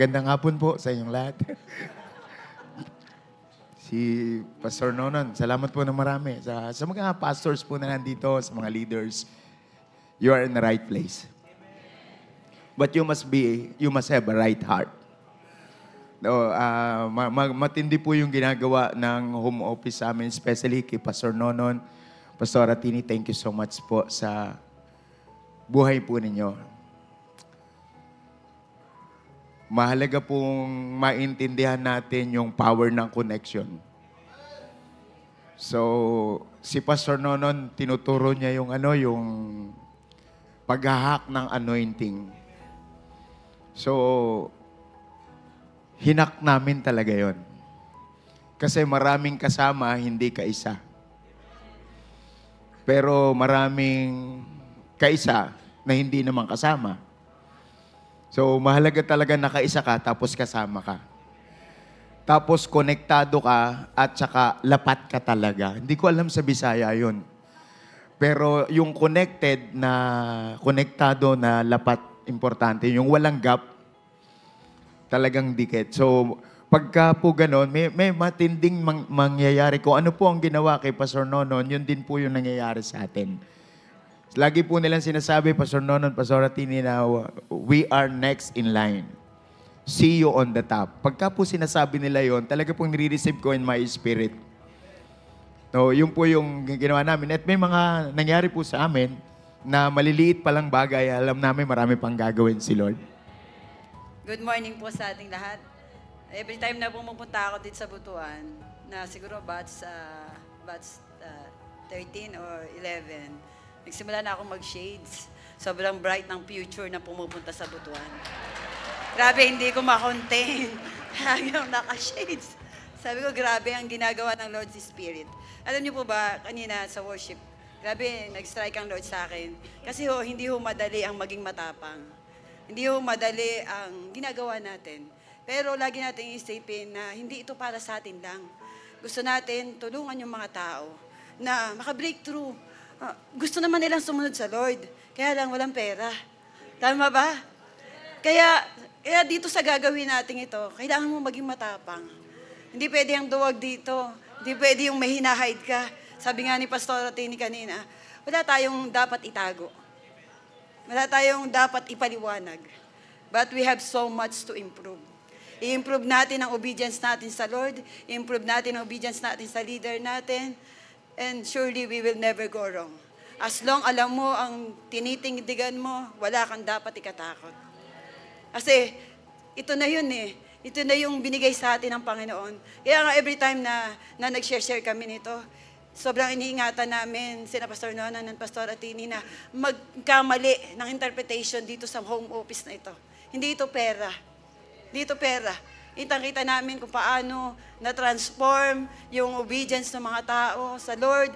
Magandang hapon po sa inyong lahat. Si Pastor Nonon, salamat po ng marami. Sa mga pastors po na nandito, sa mga leaders, you are in the right place. But you must have a right heart. No, matindi po yung ginagawa ng home office sa amin, especially kay Pastor Nonon. Pastor Atini, thank you so much po sa buhay po ninyo. Mahalaga pong maintindihan natin yung power ng connection. So, si Pastor Nonon, tinuturo niya yung yung paghahak ng anointing. So, hinak namin talaga yon. Kasi maraming kasama, hindi kaisa. Pero maraming kaisa na hindi naman kasama. So, mahalaga talaga nakaisa ka, tapos kasama ka. Tapos, konektado ka, at saka lapat ka talaga. Hindi ko alam sa Bisaya yun. Pero yung konektado na lapat, importante. Yung walang gap, talagang dikit. So, pagka po ganon, may matinding mangyayari. Kung ano po ang ginawa kay Pastor Nonon, yun din po yung nangyayari sa atin. Lagi po nilang sinasabi, Pastor Nonon, Pastor Atini, na we are next in line. See you on the top. Pagka po sinasabi nila yon, talaga pong nire-receive ko in my spirit. So, yun po yung ginawa namin. At may mga nangyari po sa amin na maliliit palang bagay. Alam namin marami pang gagawin si Lord. Good morning po sa ating lahat. Every time na pumupunta ako dito sa Butuan, na siguro batch 13 or 11, nagsimula na akong mag-shades. Sobrang bright ng future na pumupunta sa Butuan. Grabe, hindi ko ma-contain. Hanggang naka-shades. Sabi ko, grabe ang ginagawa ng Lord's Spirit. Alam niyo po ba, kanina sa worship, grabe, nag-strike ang Lord sa akin. Kasi hindi madali ang maging matapang. Hindi madali ang ginagawa natin. Pero lagi natin isipin na hindi ito para sa atin lang. Gusto natin tulungan yung mga tao na maka-breakthrough. Gusto naman nilang sumunod sa Lord. Kaya lang walang pera. Tama ba? Kaya dito sa gagawin natin ito, kailangan mo maging matapang. Hindi pwede ang duwag dito. Hindi pwede yung may hinahide ka. Sabi nga ni Pastor Atini kanina, wala tayong dapat itago. Wala tayong dapat ipaliwanag. But we have so much to improve. I-improve natin ang obedience natin sa Lord. I-improve natin ang obedience natin sa leader natin. And surely we will never go wrong. As long alam mo ang tinitindigan mo, wala kang dapat ikatakot. Kasi ito na yun eh. Ito na yung binigay sa atin ng Panginoon. Kaya nga every time na nag-share kami nito, sobrang iniingatan namin sina Pastor Nonon at Pastor Atini na magkamali ng interpretation dito sa home office na ito. Hindi ito pera. Hindi ito pera. Kitang-kita namin kung paano na-transform yung obedience ng mga tao sa Lord,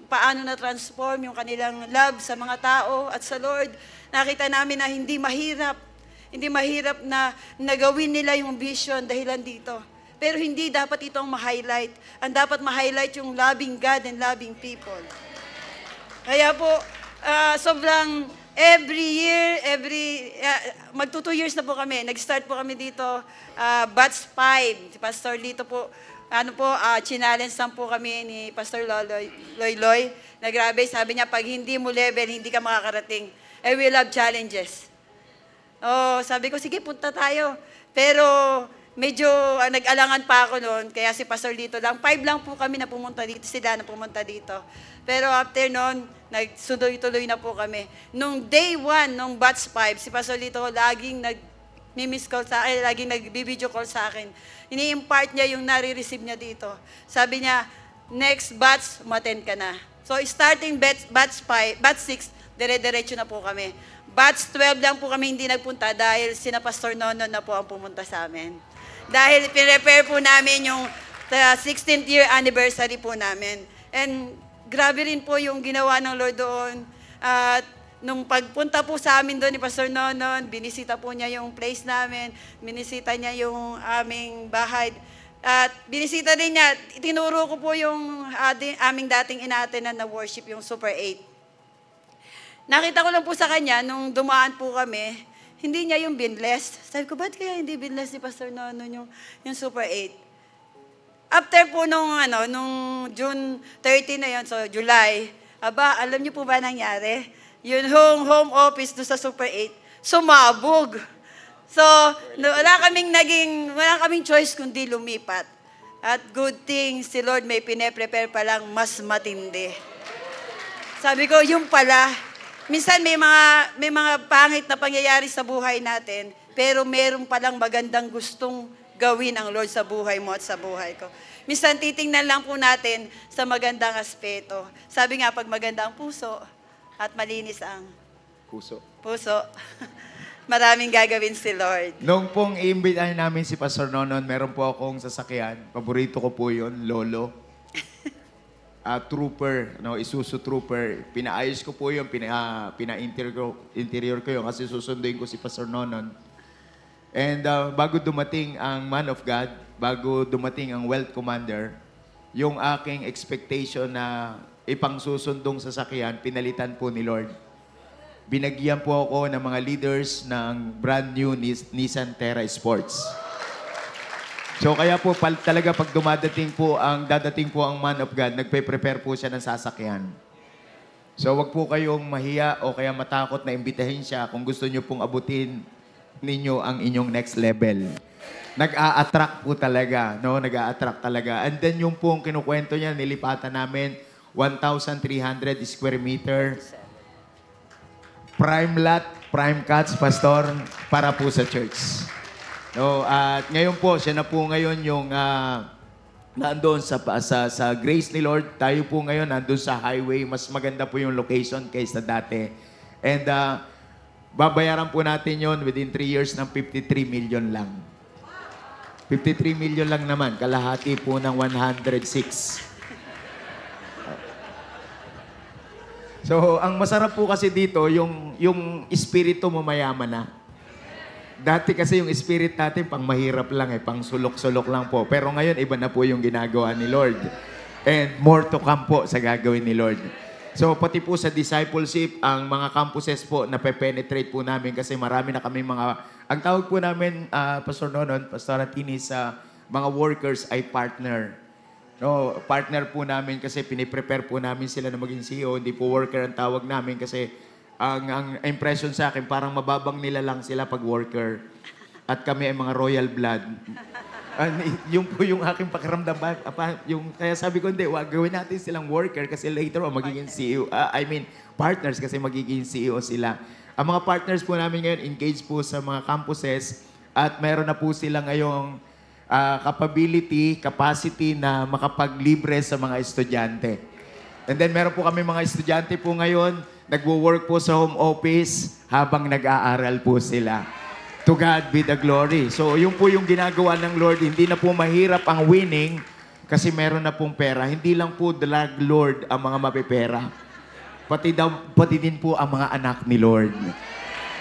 paano na-transform yung kanilang love sa mga tao at sa Lord. Nakita namin na hindi mahirap na nagawin nila yung vision dahilan dito. Pero hindi dapat itong ma-highlight. Ang dapat ma-highlight yung loving God and loving people. Kaya po, sobrang every year, magto 2 years na po kami. Nag-start po kami dito, batch 5. Si Pastor Lito po, challenge lang po kami ni Pastor Loy. Na grabe, sabi niya, pag hindi mo level, hindi ka makakarating. We love challenges. Sabi ko, sige, punta tayo. Pero medyo nag-alangan pa ako noon, kaya si Pastor Lito lang. 5 lang po kami na pumunta dito, sila na pumunta dito. Pero after noon, nagsuloy-tuloy na po kami. Nung day 1, nung batch 5, si Pastor Lito laging nag-miss call sa akin, laging nag-video call sa akin. Ini-impart niya yung nare-receive niya dito. Sabi niya, next batch, umattend ka na. So starting batch 6, dire-diretso na po kami. Batch 12 lang po kami hindi nagpunta dahil sina Pastor Nonon na po ang pumunta sa amin. Dahil pinrepare po namin yung 16th year anniversary po namin. And grabe rin po yung ginawa ng Lord doon. At nung pagpunta po sa amin doon ni Pastor Nonon, binisita po niya yung place namin, binisita niya yung aming bahay. At binisita din niya, tinuro ko po yung aming dating inaatenan na worship, yung Super 8. Nakita ko lang po sa kanya, nung dumaan po kami, hindi niya yung binless. Sabi ko, ba't kaya hindi binless ni Pastor Nono yung Super 8? After po nung June 30 na yun, so July, alam niyo po ba nangyari? Yung home office do sa Super 8, sumabog. So, wala kaming choice kundi lumipat. At good thing, si Lord may pine-prepare pa lang mas matindi. Sabi ko, yung pala, minsan may mga pangit na pangyayari sa buhay natin, pero meron palang magandang gustong gawin ang Lord sa buhay mo at sa buhay ko. Minsan titingnan lang po natin sa magandang aspeto. Sabi nga, pag maganda ang puso at malinis ang puso, maraming gagawin si Lord. Nung pong i-imbitahan namin si Pastor Nonon, meron po akong sasakyan. Paborito ko po yun, Lolo. Trooper, Isuzu Trooper. Pinaayos ko po yun, pina-interior ko yun kasi susunduin ko si Pastor Nonon. And bago dumating ang Man of God, bago dumating ang Wealth Commander, yung aking expectation na ipangsusundong sasakyan, pinalitan po ni Lord. Binagyan po ako ng mga leaders ng brand new Nissan Terra Sports. So kaya po talaga pag dadating po ang Man of God, nagpe-prepare po siya ng sasakyan. So wag po kayong mahiya o kaya matakot na imbitahin siya kung gusto niyo pong abutin ninyo ang inyong next level. Nag-a-attract po talaga, Nag-a-attract talaga. And then yung pong kinukwento niya, nilipatan namin 1,300 square meter. Prime lot, prime cuts, Pastor, para po sa church. At ngayon po, siya na po ngayon yung nandoon sa Grace ni Lord. Tayo po ngayon nandoon sa highway. Mas maganda po yung location kaysa dati. And babayaran po natin yon within 3 years ng 53 million lang. 53 million lang naman. Kalahati po ng 106. So, ang masarap po kasi dito, yung espiritu mo mayaman na. Dati kasi yung spirit natin, pang mahirap lang pang sulok-sulok lang po. Pero ngayon, iba na po yung ginagawa ni Lord. And more to come po sa gagawin ni Lord. So, pati po sa discipleship, ang mga campuses po, nape-penetrate po namin kasi marami na kami ang tawag po namin, Pastor Nonon, Pastor Atini, sa mga workers ay partner. Partner po namin kasi piniprepare po namin sila na maging CEO. Hindi po worker ang tawag namin kasi ang impression sa akin, parang mababang nila lang sila pag worker. At kami ay mga royal blood. Yung po yung aking pakiramdam. Kaya sabi ko, hindi, gawin natin silang worker kasi later on magiging CEO. Partners kasi magiging CEO sila. Ang mga partners po namin ngayon, engaged po sa mga campuses at meron na po sila ngayong capacity na makapaglibre sa mga estudyante. And then meron po kami mga estudyante po ngayon, nagwo-work po sa home office habang nag-aaral po sila. To God be the glory. So, yun po yung ginagawa ng Lord. Hindi na po mahirap ang winning kasi meron na pong pera. Hindi lang po drug Lord ang mga mapipera. Pati din po ang mga anak ni Lord.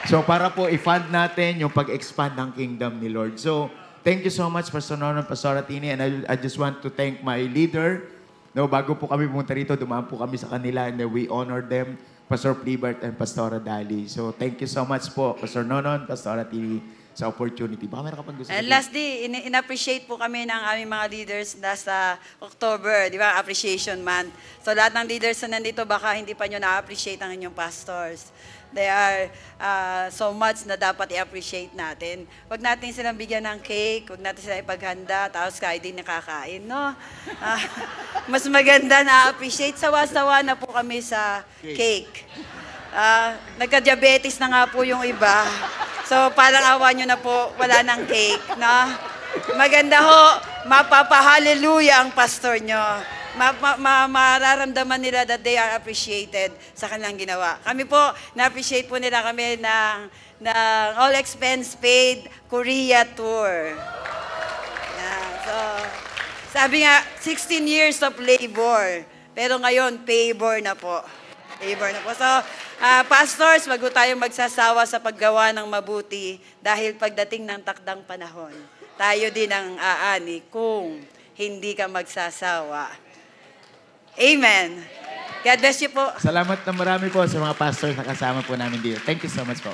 So, para po i-fund natin yung pag-expand ng kingdom ni Lord. So, thank you so much, Pastor Nonon, Pastor Atini, and I just want to thank my leader. Bago po kami pumunta rito, dumaan po kami sa kanila and we honor them. Pastor Plibert and Pastora Dali. So, thank you so much po, Pastor Nonon, Pastora TV, sa opportunity. Baka meron ka pang gusto. And lastly, in-appreciate po kami ng aming mga leaders na sa October, di ba, Appreciation Month. So, lahat ng leaders na nandito, baka hindi pa nyo na-appreciate ang inyong pastors. They are so much na dapat i-appreciate natin. Huwag natin silang bigyan ng cake, huwag natin silang ipaghanda, tapos kahit di nakakain, no? Mas maganda na appreciate. Sawa-sawa na po kami sa cake. Nagka-diabetes na nga po yung iba. So parang awa nyo na po, wala ng cake, no? Maganda ho, mapapa-hallelujah ang pastor nyo. Mararamdaman nila that they are appreciated sa kanilang ginawa. Kami po, na-appreciate po nila kami ng all expense paid Korea tour. Yeah, so, sabi nga, 16 years of labor. Pero ngayon, favor na po. Favor na po. So, pastors, wag po tayong magsasawa sa paggawa ng mabuti dahil pagdating ng takdang panahon, tayo din ang aani kung hindi ka magsasawa. Amen. God bless you po. Salamat na marami po sa mga pastors na kasama po namin dito. Thank you so much po.